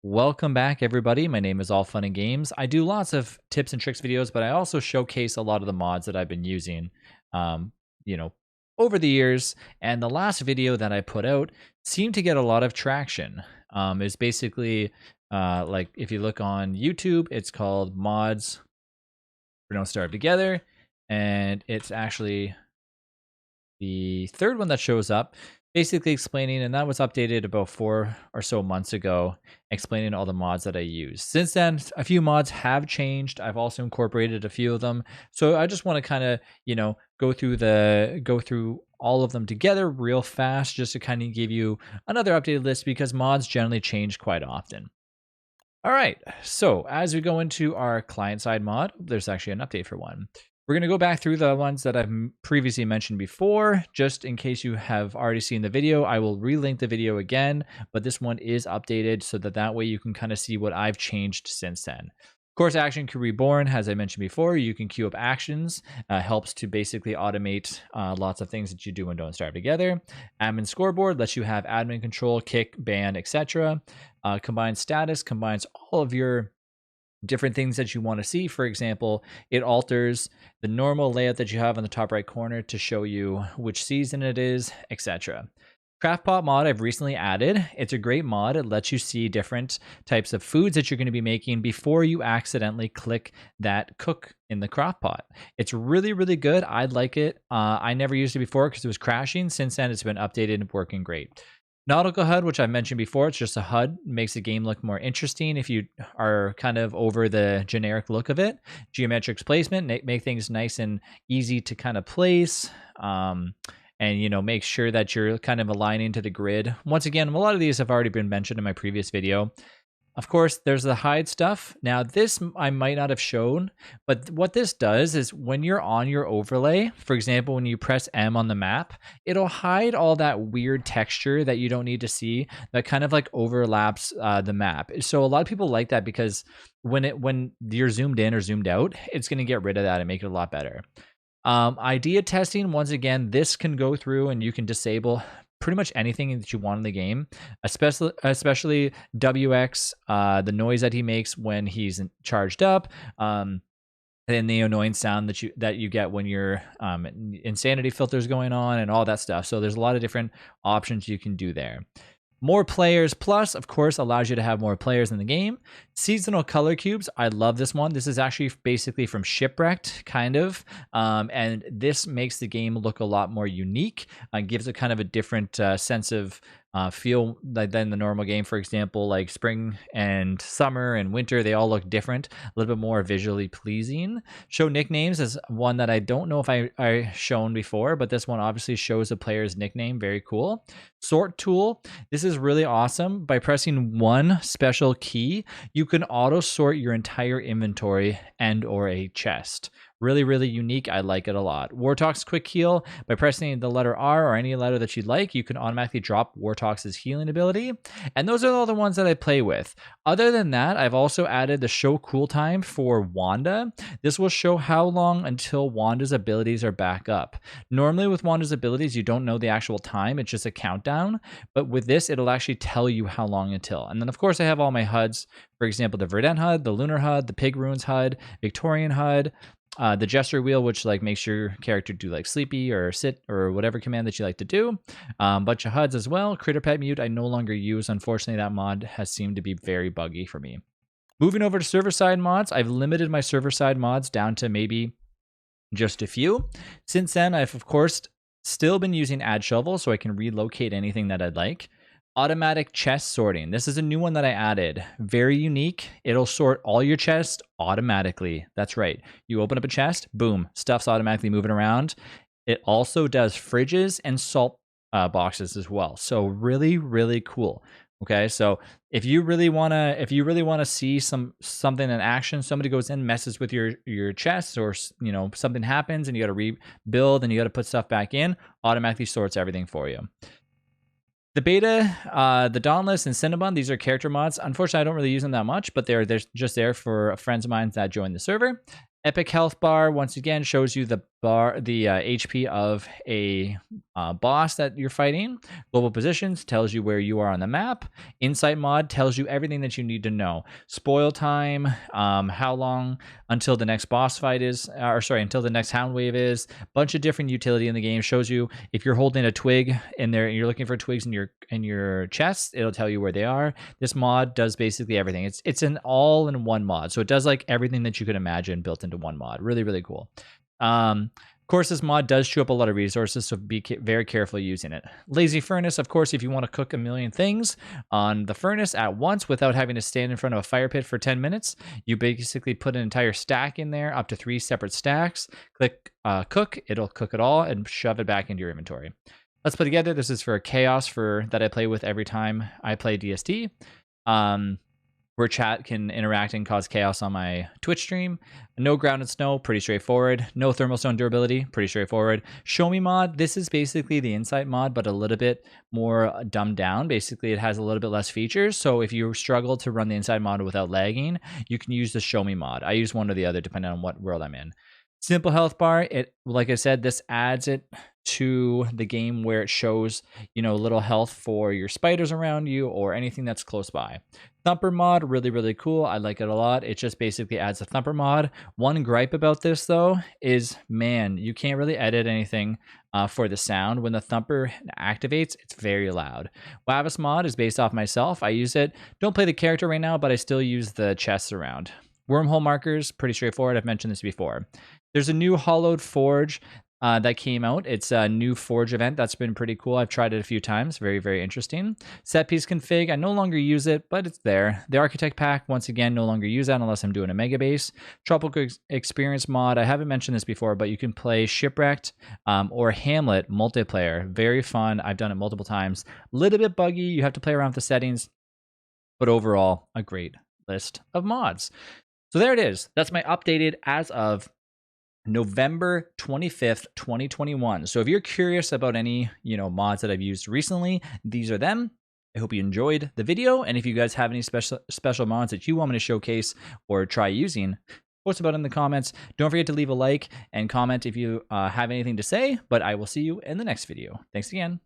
Welcome back, everybody. My name is All Fun and Games. I do lots of tips and tricks videos, but I also showcase a lot of the mods that I've been using, um, you know, over the years. And the last video that I put out seemed to get a lot of traction. It's basically like if you look on YouTube, it's called Mods We Don't Starve Together, and it's actually the third one that shows up, basically explaining, and that was updated about 4 or so months ago, explaining all the mods that I use. Since then, a few mods have changed. I've also incorporated a few of them. So I just want to kind of, go through all of them together real fast, just to kind of give you another updated list, because mods generally change quite often. All right, so as we go into our client-side mod, there's actually an update for one. We're going to go back through the ones that I've previously mentioned before. Just in case you have already seen the video, I will relink the video again, but this one is updated so that way you can kind of see what I've changed since then. Course action can reborn, as I mentioned before. You can queue up actions, helps to basically automate lots of things that you do and don't starve together. Admin scoreboard lets you have admin control, kick, ban, etc. Combined status combines all of your different things that you want to see. For example, it alters the normal layout that you have in the top right corner to show you which season it is, etc. Craft pot mod I've recently added. It's a great mod. It lets you see different types of foods that you're going to be making before you accidentally click that cook in the crock pot. It's really, really good. I like it. I never used it before because it was crashing. Since then, it's been updated and working great. Nautical HUD, which I mentioned before, it's just a HUD, makes the game look more interesting if you are kind of over the generic look of it. Geometric placement, make things nice and easy to kind of place. And make sure that you're kind of aligning to the grid. Once again, a lot of these have already been mentioned in my previous video. Of course, there's the hide stuff. Now, this I might not have shown, but what this does is when you're on your overlay, for example, when you press M on the map, it'll hide all that weird texture that you don't need to see that kind of like overlaps the map. So a lot of people like that because when you're zoomed in or zoomed out, it's going to get rid of that and make it a lot better. Idea testing, once again, this can go through and you can disable pretty much anything that you want in the game, especially WX, the noise that he makes when he's charged up, and the annoying sound that you get when your insanity filters going on and all that stuff. So there's a lot of different options you can do there. More players plus, of course, allows you to have more players in the game. Seasonal color cubes. I love this one. This is actually basically from Shipwrecked, kind of. And this makes the game look a lot more unique. Gives it kind of a different sense of feel than the normal game. For example, like spring and summer and winter, they all look different, a little bit more visually pleasing. Show nicknames is one that I don't know if I shown before, but this one obviously shows a player's nickname. Very cool. Sort tool. This is really awesome. By pressing one special key, you can auto sort your entire inventory and or a chest. Really, really unique. I like it a lot. Wartox Quick Heal. By pressing the letter R or any letter that you'd like, you can automatically drop Wartox's healing ability. And those are all the ones that I play with. Other than that, I've also added the show cooltime for Wanda. This will show how long until Wanda's abilities are back up. Normally with Wanda's abilities, you don't know the actual time. It's just a countdown. But with this, it'll actually tell you how long until. And then, of course, I have all my HUDs. For example, the Verdant HUD, the Lunar HUD, the Pig Ruins HUD, Victorian HUD, the gesture wheel, which like makes your character do like sleepy or sit or whatever command that you like to do. Bunch of HUDs as well. Critter Pet Mute I no longer use. Unfortunately, that mod has seemed to be very buggy for me. Moving over to server-side mods, I've limited my server-side mods down to maybe just a few. Since then, I've of course still been using Add Shovel so I can relocate anything that I'd like. Automatic chest sorting. This is a new one that I added. Very unique. It'll sort all your chests automatically. That's right. You open up a chest, boom, stuff's automatically moving around. It also does fridges and salt boxes as well. So really, really cool. Okay, so if you really wanna see something in action, somebody goes in, messes with your chest, or something happens and you got to rebuild and you got to put stuff back in, automatically sorts everything for you. The beta, the Dauntless and Cinnabon, these are character mods. Unfortunately, I don't really use them that much, but they're just there for friends of mine that join the server. Epic health bar, once again, shows you the HP of a boss that you're fighting. Global positions tells you where you are on the map. Insight mod tells you everything that you need to know. Spoil time, how long until the next boss fight is, until the next hound wave is. Bunch of different utility in the game. Shows you if you're holding a twig in there and you're looking for twigs in your chest, it'll tell you where they are. This mod does basically everything. It's an all-in-one mod, so it does like everything that you could imagine built into one mod. Really, really cool. Of course, this mod does chew up a lot of resources, so be very careful using it. Lazy furnace, of course, if you want to cook a million things on the furnace at once without having to stand in front of a fire pit for 10 minutes, you basically put an entire stack in there, up to 3 separate stacks. Click cook, it'll cook it all and shove it back into your inventory. Let's play together. This is for chaos that I play with every time I play DST. Where chat can interact and cause chaos on my Twitch stream. No ground and snow, pretty straightforward. No thermal stone durability, pretty straightforward. Show me mod, this is basically the insight mod, but a little bit more dumbed down. Basically, it has a little bit less features. So if you struggle to run the insight mod without lagging, you can use the show me mod. I use one or the other depending on what world I'm in. Simple health bar, like I said, this adds it to the game where it shows, little health for your spiders around you or anything that's close by. Thumper mod, really, really cool. I like it a lot. It just basically adds a thumper mod. One gripe about this, though, is, man, you can't really edit anything for the sound. When the thumper activates, it's very loud. Wavis mod is based off myself. I use it. Don't play the character right now, but I still use the chests around. Wormhole markers, pretty straightforward. I've mentioned this before. There's a new hollowed forge that came out. It's a new forge event that's been pretty cool. I've tried it a few times. Very, very interesting. Set piece config. I no longer use it, but it's there. The architect pack, once again, no longer use that unless I'm doing a mega base. Tropical experience mod. I haven't mentioned this before, but you can play Shipwrecked or Hamlet multiplayer. Very fun. I've done it multiple times. A little bit buggy. You have to play around with the settings, but overall, a great list of mods. So there it is. That's my updated as of November 25th, 2021. So if you're curious about any, mods that I've used recently, these are them. I hope you enjoyed the video. And if you guys have any special mods that you want me to showcase or try using, post about it in the comments. Don't forget to leave a like and comment if you have anything to say, but I will see you in the next video. Thanks again.